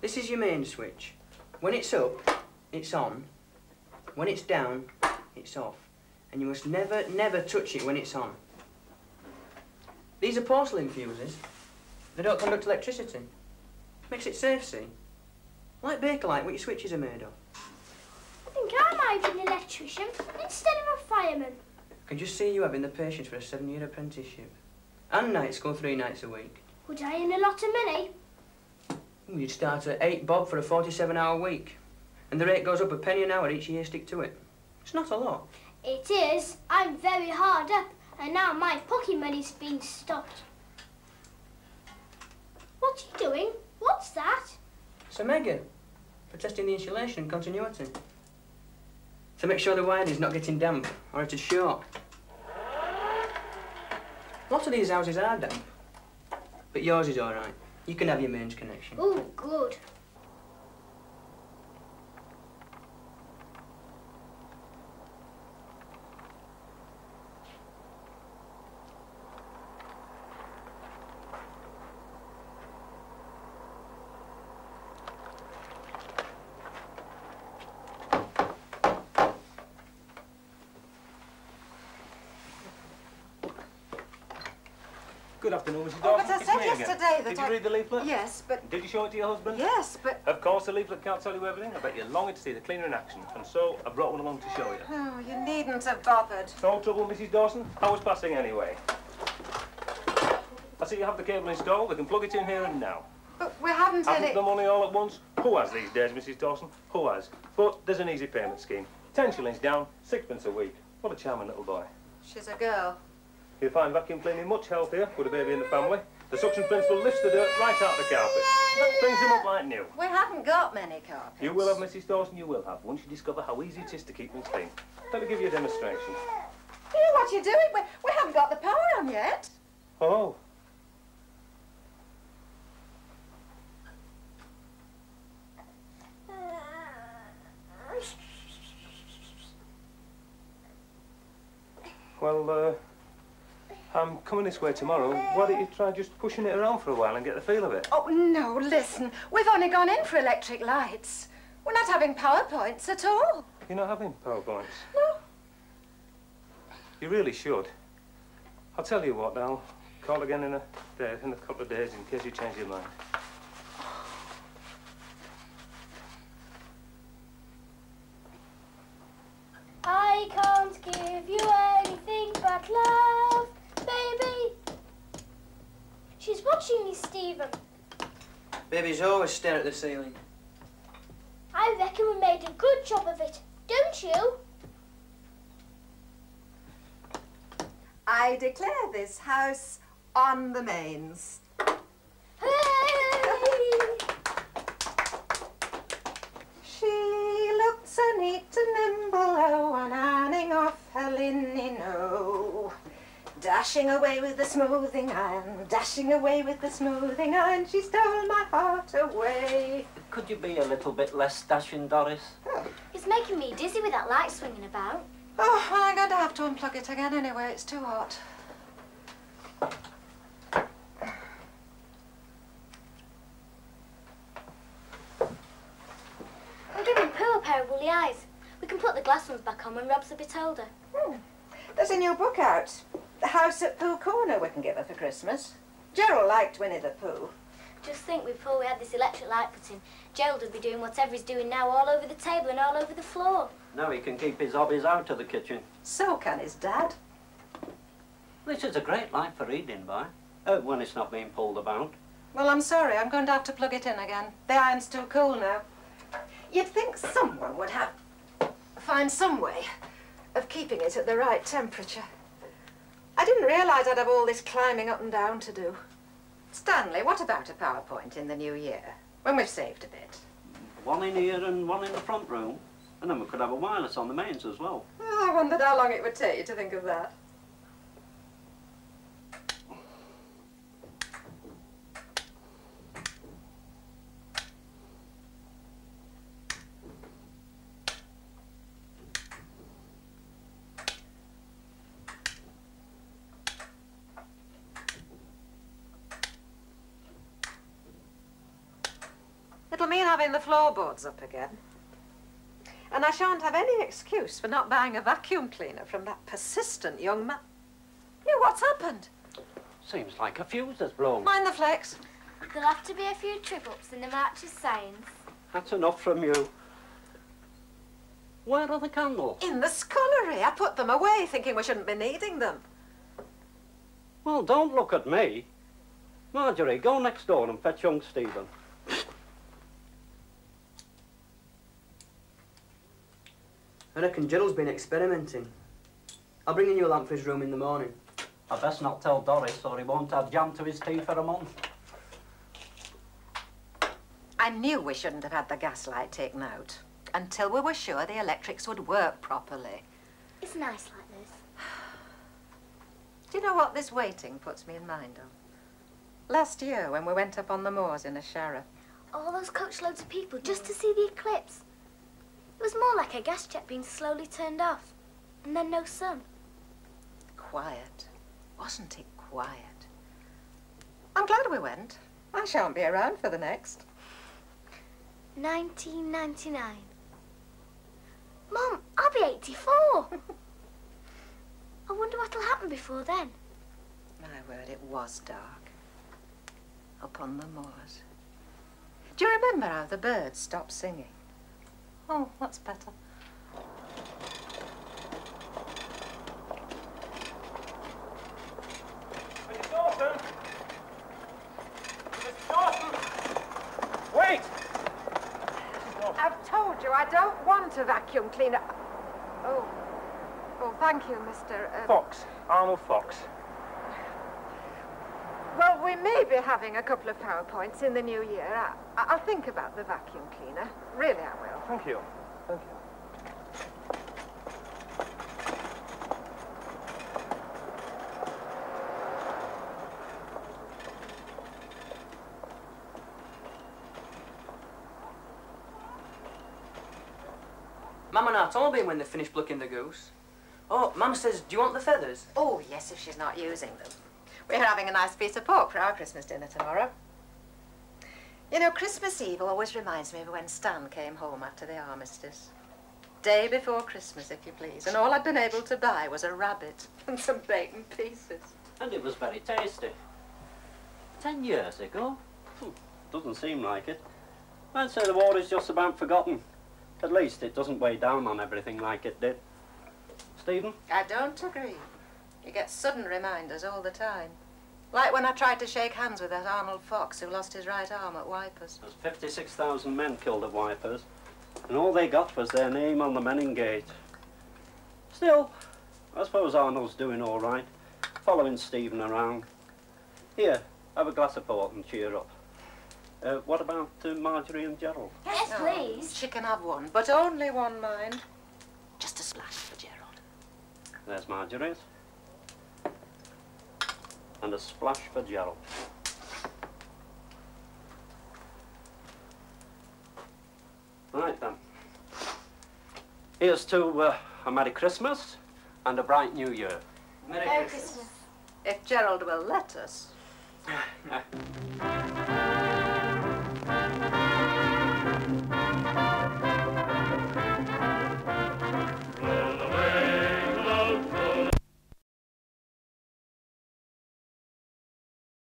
This is your main switch. When it's up, it's on. When it's down, it's off. And you must never, never touch it when it's on. These are porcelain fuses. They don't conduct electricity. Makes it safe, see? Like Bakelite, what your switches are made of. I think I might be an electrician instead of a fireman. I can just see you having the patience for a 7-year apprenticeship. And night school 3 nights a week. Would I earn a lot of money? Ooh, you'd start at 8 bob for a 47-hour week. And the rate goes up a penny an hour each year, stick to it. It's not a lot. It is. I'm very hard up, and now my pocket money's been stopped. What are you doing? What's that? It's a mega for testing the insulation and continuity. To make sure the wiring is not getting damp or it is short. A lot of these houses are damp, but yours is all right. You can have your mains connection. Oh, good. Good afternoon, Mrs. Oh, Dawson. but I said yesterday that Did you read the leaflet? Yes, but... Did you show it to your husband? Yes, but... Of course, the leaflet can't tell you everything. I bet you're longing to see the cleaner in action, and so I brought one along to show you. Oh, you needn't have bothered. No trouble, Mrs. Dawson. I was passing anyway. I see you have the cable installed. We can plug it in here and now. But we haven't Haven't any... the money all at once? Who has these days, Mrs. Dawson? Who has? But there's an easy payment scheme. 10 shillings down, 6pence a week. What a charming little boy. She's a girl. You'll find vacuum cleaning much healthier with a baby in the family. The suction principle lifts the dirt right out of the carpet. Brings them up like new. We haven't got many carpets. You will have, Mrs. Dawson, you will have, once you discover how easy it is to keep them clean. Let me give you a demonstration. You know what you're doing? We haven't got the power on yet. Oh. Well, I'm coming this way tomorrow. Why don't you try just pushing it around for a while and get the feel of it? Oh, no, listen. We've only gone in for electric lights. We're not having PowerPoints at all. You're not having PowerPoints? No. You really should. I'll tell you what, I'll call again in a couple of days in case you change your mind. I can't give you anything but love, baby. She's watching me, Stephen. Babies always stare at the ceiling. I reckon we made a good job of it, don't you? I declare this house on the mains. Hey! She looked so neat and nimble, oh, and ironing off her linen, oh. Dashing away with the smoothing iron, dashing away with the smoothing iron, she stole my heart away. Could you be a little bit less dashing, Doris? It's making me dizzy with that light swinging about. Oh, well, I'm going to have to unplug it again anyway. It's too hot. I'm giving Pooh a pair of woolly eyes. We can put the glass ones back on when Rob's a bit older. There's a new book out. The House at Pooh Corner we can give her for Christmas. Gerald liked Winnie the Pooh. Just think, before we had this electric light put in, Gerald would be doing whatever he's doing now all over the table and all over the floor. Now he can keep his hobbies out of the kitchen. So can his dad. This is a great light for reading by, when it's not being pulled about. Well, I'm sorry. I'm going to have to plug it in again. The iron's too cool now. You'd think someone would find some way of keeping it at the right temperature. I didn't realise I'd have all this climbing up and down to do. Stanley, what about a PowerPoint in the new year, when we've saved a bit? One in here and one in the front room. And then we could have a wireless on the mains as well. Oh, I wondered how long it would take you to think of that. It'll will mean having the floorboards up again. And I shan't have any excuse for not buying a vacuum cleaner from that persistent young man. You, what's happened? Seems like a fuse has blown. Mind the flex. There'll have to be a few trip-ups in the March of Science. That's enough from you. Where are the candles? In the scullery. I put them away, thinking we shouldn't be needing them. Well, don't look at me. Marjorie, go next door and fetch young Stephen. I reckon Gerald's been experimenting. I'll bring in your lamp for his room in the morning. I best not tell Doris or he won't have jam to his tea for a month. I knew we shouldn't have had the gas light taken out until we were sure the electrics would work properly. It's nice like this. Do you know what this waiting puts me in mind of? Last year, when we went up on the moors in a Shara. All those coachloads of people just to see the eclipse. It was more like a gas jet being slowly turned off, and then no sun. Quiet. Wasn't it quiet? I'm glad we went. I shan't be around for the next. 1999. Mum, I'll be 84. I wonder what'll happen before then. My word, it was dark. Up on the moors. Do you remember how the birds stopped singing? Oh, that's better. Mrs. Dawson! Mrs. Dawson! Wait! I've told you I don't want a vacuum cleaner. Oh, thank you, Mr. Fox. Arnold Fox. Well, we may be having a couple of PowerPoints in the new year. I'll think about the vacuum cleaner. Really, I will. Thank you. Thank you. Mum and I told him when they finished plucking the goose. Oh, Mum says, do you want the feathers? Oh, yes, if she's not using them. We're having a nice piece of pork for our Christmas dinner tomorrow. You know, Christmas Eve always reminds me of when Stan came home after the armistice. Day before Christmas, if you please, and all I'd been able to buy was a rabbit and some bacon pieces. And it was very tasty. 10 years ago? Doesn't seem like it. I'd say the war is just about forgotten. At least it doesn't weigh down on everything like it did. Stephen? I don't agree. You get sudden reminders all the time. Like when I tried to shake hands with that Arnold Fox who lost his right arm at Wipers. There's 56,000 men killed at Wipers, and all they got was their name on the Menin Gate. Still, I suppose Arnold's doing all right, following Stephen around. Here, have a glass of port and cheer up. What about Marjorie and Gerald? Yes, please. She can have one, but only one, mind. Just a splash for Gerald. There's Marjorie's. And a splash for Gerald. Right then. Here's to a Merry Christmas and a bright New Year. Merry Christmas. If Gerald will let us.